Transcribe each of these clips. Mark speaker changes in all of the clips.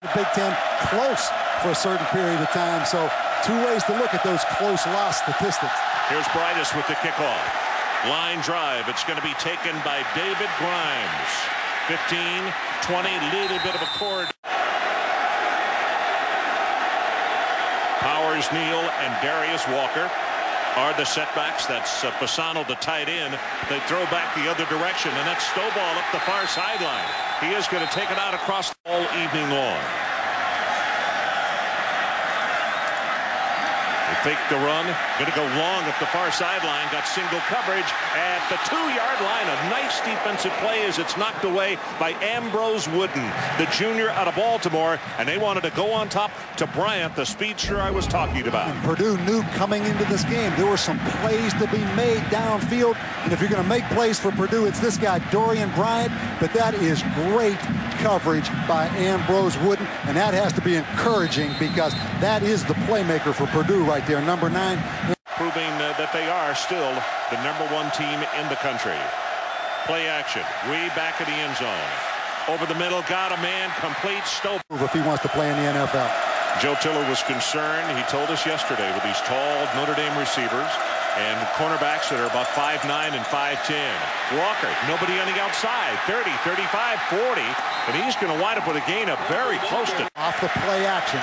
Speaker 1: The Big Ten close for a certain period of time. So two ways to look at those close loss statistics.
Speaker 2: Here's Brytus with the kickoff. Line drive. It's going to be taken by David Grimes. 15, 20, little bit of a cord. Powers, Neal, and Darius Walker are the setbacks. That's Fasano, the tight end. They throw back the other direction, and that's Stovall up the far sideline. He is going to take it out across all evening long. They fake the run. Going to go long up the far sideline. Got single coverage at the 2-yard line. A nice defensive play as it's knocked away by Ambrose Wooden, the junior out of Baltimore, and they wanted to go on top to Bryant, the speedster I was talking about.
Speaker 1: And Purdue knew coming into this game there were some plays to be made downfield, and if you're going to make plays for Purdue, it's this guy Dorian Bryant. But that is great coverage by Ambrose Wooden, and that has to be encouraging because that is the playmaker for Purdue right there, number 9.
Speaker 2: Proving that they are still the #1 team in the country. Play action, way back in the end zone. Over the middle, got a man, complete. Stope.
Speaker 1: If he wants to play in the NFL.
Speaker 2: Joe Tiller was concerned, he told us yesterday, with these tall Notre Dame receivers and cornerbacks that are about 5'9" and 5'10". Walker, nobody on the outside, 30, 35, 40, and he's going to wind up with a gain of very close to.
Speaker 1: Off the play action.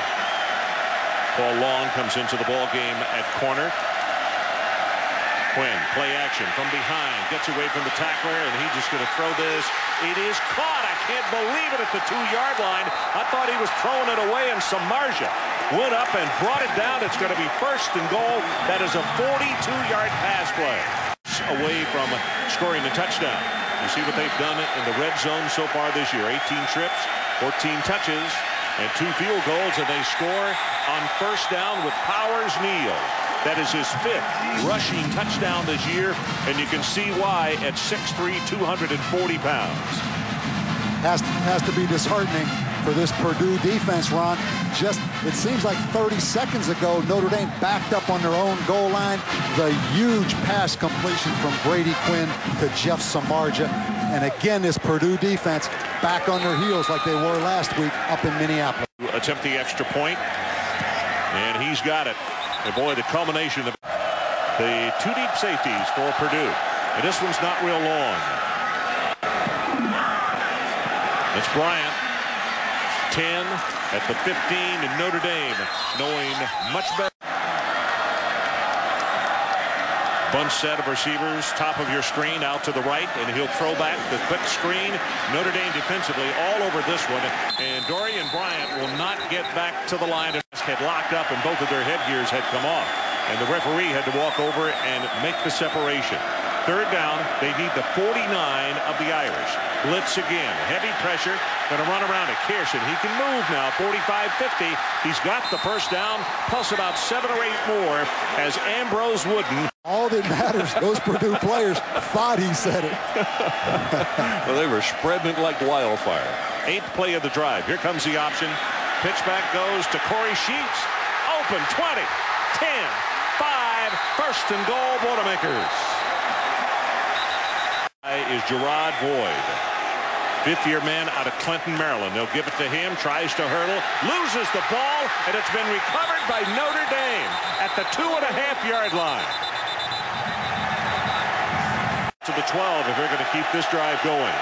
Speaker 2: Paul Long comes into the ball game at corner. Quinn, play action from behind, gets away from the tackler, and he's just going to throw this. It is caught. I can't believe it at the 2-yard line. I thought he was throwing it away, and Samardzija went up and brought it down. It's going to be 1st and goal. That is a 42-yard pass play. Away from scoring a touchdown. You see what they've done in the red zone so far this year. 18 trips, 14 touches, and 2 field goals, and they score on 1st down with Powers Neal. That is his 5th rushing touchdown this year, and you can see why at 6'3", 240 pounds.
Speaker 1: Has to be disheartening for this Purdue defense, Ron. Just, it seems like 30 seconds ago, Notre Dame backed up on their own goal line. The huge pass completion from Brady Quinn to Jeff Samardzija. And again, this Purdue defense back on their heels like they were last week up in Minneapolis.
Speaker 2: Attempt the extra point, and he's got it. And boy, the culmination of the 2 deep safeties for Purdue. And this one's not real long. It's Bryant. 10 at the 15, and Notre Dame knowing much better. Bunch set of receivers, top of your screen, out to the right, and he'll throw back the quick screen. Notre Dame defensively all over this one, and Dorian Bryant will not get back to the line. Had locked up, and both of their headgears had come off, and the referee had to walk over and make the separation. 3rd down, they need the 49 of the Irish. Blitz again, heavy pressure, going to run around to Kirsten. He can move now, 45-50. He's got the 1st down, plus about 7 or 8 more as Ambrose Wooden.
Speaker 1: All that matters, those Purdue players thought he said it.
Speaker 3: Well, they were spreading it like wildfire.
Speaker 2: 8th play of the drive. Here comes the option. Pitch back goes to Corey Sheets. Open, 20, 10, 5, 1st and goal, Boilermakers. Is Gerard Void, 5th-year man out of Clinton, Maryland. They'll give it to him, tries to hurdle, loses the ball, and it's been recovered by Notre Dame at the 2.5-yard line. To the 12 if they're going to keep this drive going.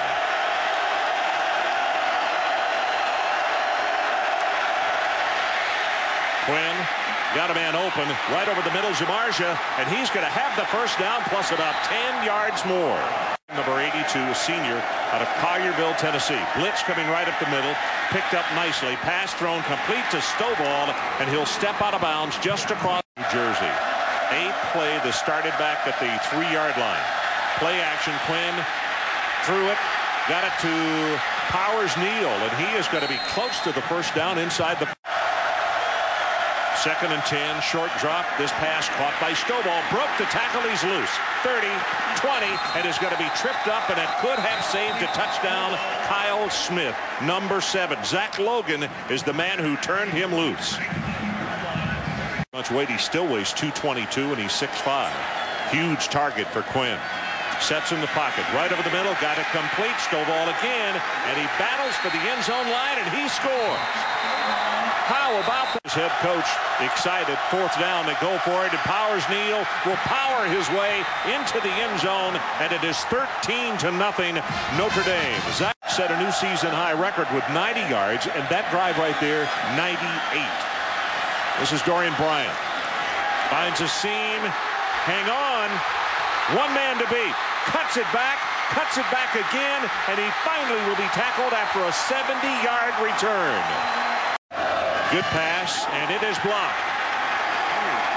Speaker 2: Quinn got a man open right over the middle, Samardzija, and he's going to have the 1st down plus about 10 yards more. Number 82, a senior out of Collierville, Tennessee. Blitz coming right up the middle, picked up nicely. Pass thrown complete to Stovall, and he'll step out of bounds just across New Jersey. 8th play that started back at the 3-yard line. Play action, Quinn threw it, got it to Powers Neal, and he is going to be close to the 1st down inside the. 2nd and 10, short drop. This pass caught by Stovall, broke the tackle, he's loose. 30, 20, and is going to be tripped up, and it could have saved a touchdown. Kyle Smith, number 7. Zach Logan is the man who turned him loose. Much weight, he still weighs 222, and he's 6'5". Huge target for Quinn. Sets in the pocket, right over the middle, got it complete. Stovall again, and he battles for the end zone line, and he scores. How about this? Head coach excited. 4th down. They go for it. And Powers Neal will power his way into the end zone. And it is 13-0 Notre Dame. Zach set a new season high record with 90 yards. And that drive right there, 98. This is Dorian Bryant. Finds a seam. Hang on. One man to beat. Cuts it back again, and he finally will be tackled after a 70-yard return. Good pass, and it is blocked.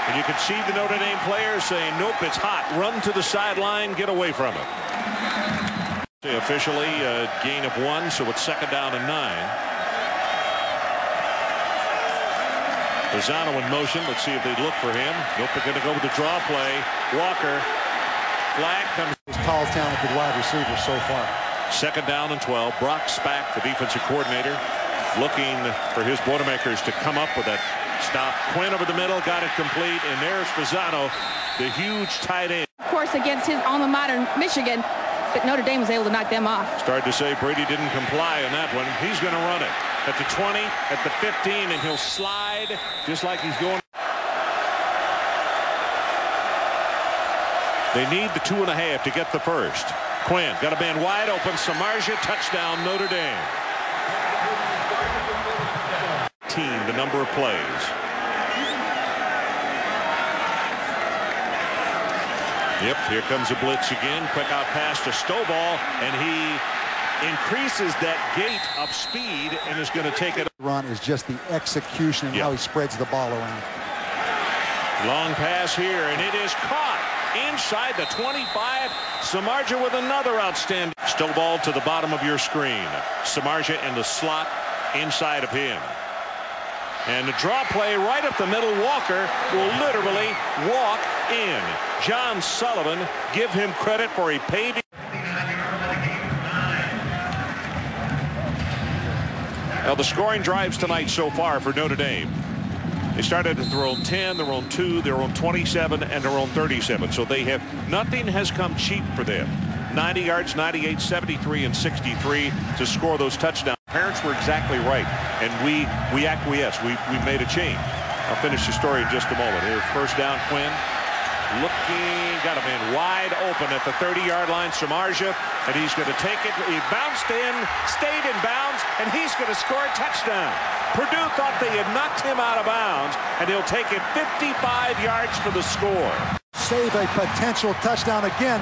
Speaker 2: And you can see the Notre Dame players saying, nope, it's hot. Run to the sideline, get away from it. Officially a gain of 1, so it's 2nd down and 9. Lozano in motion. Let's see if they look for him. Nope, they're going to go with the draw play. Walker. Flag comes.
Speaker 1: His tall, talented wide receiver so far.
Speaker 2: 2nd down and 12. Brock Spack, the defensive coordinator, looking for his Boilermakers to come up with that stop. Quinn over the middle, got it complete, and there's Fasano, the huge tight end.
Speaker 4: Of course, against his alma mater, Michigan, but Notre Dame was able to knock them off.
Speaker 2: Started to say Brady didn't comply on that one. He's going to run it at the 20, at the 15, and he'll slide just like he's going. They need the 2.5 to get the first. Quinn got a man wide open. Samardzija, touchdown, Notre Dame. The number of plays. Yep, here comes a blitz again. Quick out pass to Stovall, and he increases that gate of speed and is going to take it.
Speaker 1: Run is just the execution and how he spreads the ball around.
Speaker 2: Long pass here, and it is caught inside the 25. Samardzija with another outstanding. Stovall to the bottom of your screen. Samardzija in the slot inside of him. And the draw play right up the middle. Walker will literally walk in. John Sullivan, give him credit for a paving. Now the scoring drives tonight so far for Notre Dame. They started at their own 10, their own 2, their own 27, and their own 37. So they have, nothing has come cheap for them. 90 yards, 98, 73, and 63 to score those touchdowns. Parents were exactly right, and we acquiesced. We made a change. I'll finish the story in just a moment. Here's 1st down. Quinn looking, got a man wide open at the 30-yard line. Samardzija, and he's going to take it. He bounced in, stayed in bounds, and he's going to score a touchdown. Purdue thought they had knocked him out of bounds, and he'll take it 55 yards for the score.
Speaker 1: Save a potential touchdown again.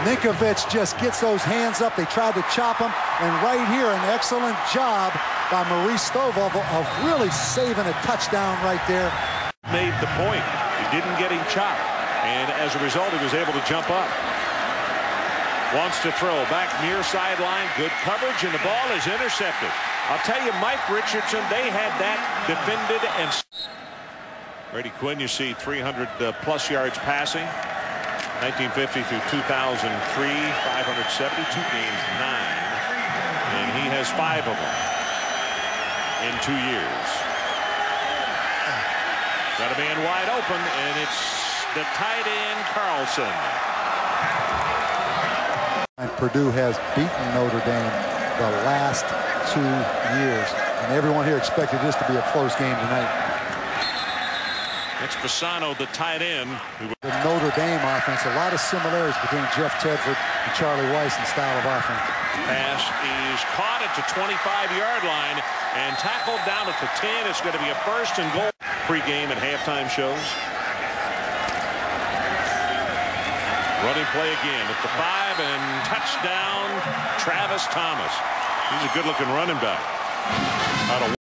Speaker 1: Ninkovich just gets those hands up. They tried to chop him, and right here, an excellent job by Maurice Stovall of really saving a touchdown right there.
Speaker 2: Made the point. He didn't get him chopped, and as a result, he was able to jump up. Wants to throw back near sideline. Good coverage, and the ball is intercepted. I'll tell you, Mike Richardson, they had that defended. And Brady Quinn, you see 300-plus yards passing. 1950 through 2003, 572 games, 9. And he has 5 of them in 2 years. Got a man wide open, and it's the tight end, Carlson.
Speaker 1: And Purdue has beaten Notre Dame the last 2 years. And everyone here expected this to be a close game tonight.
Speaker 2: It's Fasano, the tight end.
Speaker 1: The Notre Dame offense, a lot of similarities between Jeff Tedford and Charlie Weis in style of offense.
Speaker 2: Pass is caught at the 25-yard line and tackled down at the 10. It's going to be a 1st and goal. Pre-game and halftime shows. Running play again at the 5, and touchdown, Travis Thomas. He's a good-looking running back. Out of